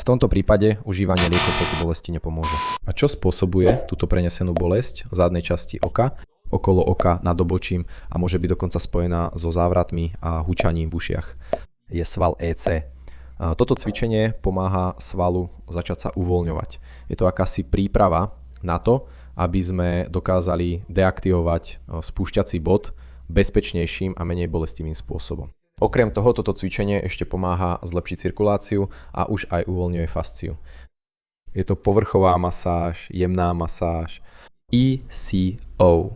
V tomto prípade užívanie liekov proti bolesti nepomôže. A čo spôsobuje túto prenesenú bolesť v zadnej časti oka, okolo oka, nad obočím a môže byť dokonca spojená so závratmi a hučaním v ušiach? Je sval EC. Toto cvičenie pomáha svalu začať sa uvoľňovať. Je to akási príprava na to, aby sme dokázali deaktivovať spúšťací bod bezpečnejším a menej bolestivým spôsobom. Okrem toho, toto cvičenie ešte pomáha zlepšiť cirkuláciu a už aj uvoľňuje fasciu. Je to povrchová masáž, jemná masáž. ECO.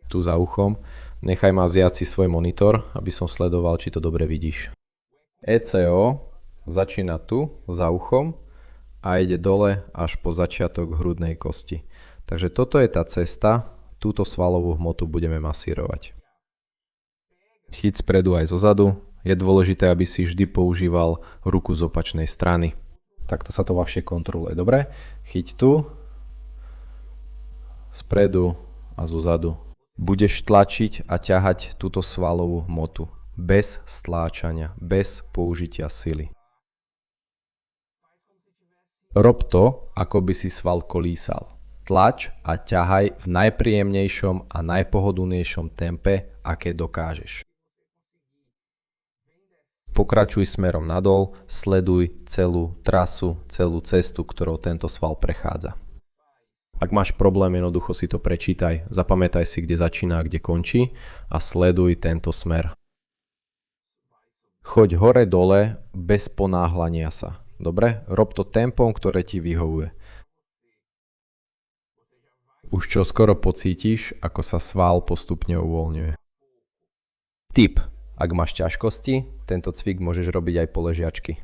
Tu za uchom. Nechaj ma zjať si svoj monitor, aby som sledoval, či to dobre vidíš. ECO začína tu, za uchom a ide dole až po začiatok hrudnej kosti. Takže toto je tá cesta, túto svalovú hmotu budeme masírovať. Chyť spredu aj zozadu. Je dôležité, aby si vždy používal ruku z opačnej strany. Takto sa to ľahšie kontroluje. Dobre? Chyť tu, spredu a zozadu. Budeš tlačiť a ťahať túto svalovú hmotu. Bez stláčania, bez použitia sily. Rob to, ako by si sval kolísal. Tlač a ťahaj v najpríjemnejšom a najpohodlnejšom tempe, aké dokážeš. Pokračuj smerom nadol, sleduj celú trasu, celú cestu, ktorou tento sval prechádza. Ak máš problém, jednoducho si to prečítaj, zapamätaj si, kde začína a kde končí a sleduj tento smer. Choď hore-dole bez ponáhľania sa. Dobre? Rob to tempom, ktoré ti vyhovuje. Už čoskoro pocítiš, ako sa sval postupne uvoľňuje. Tip. Ak máš ťažkosti, tento cvik môžeš robiť aj po ležiačky.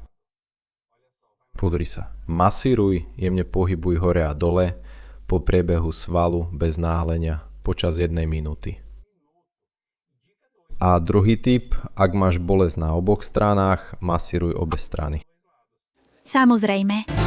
Pozri sa. Masíruj, jemne pohybuj hore a dole po priebehu svalu bez náhlenia počas 1 minúty. A druhý tip, ak máš bolesť na oboch stranách, masíruj obe strany. Samozrejme.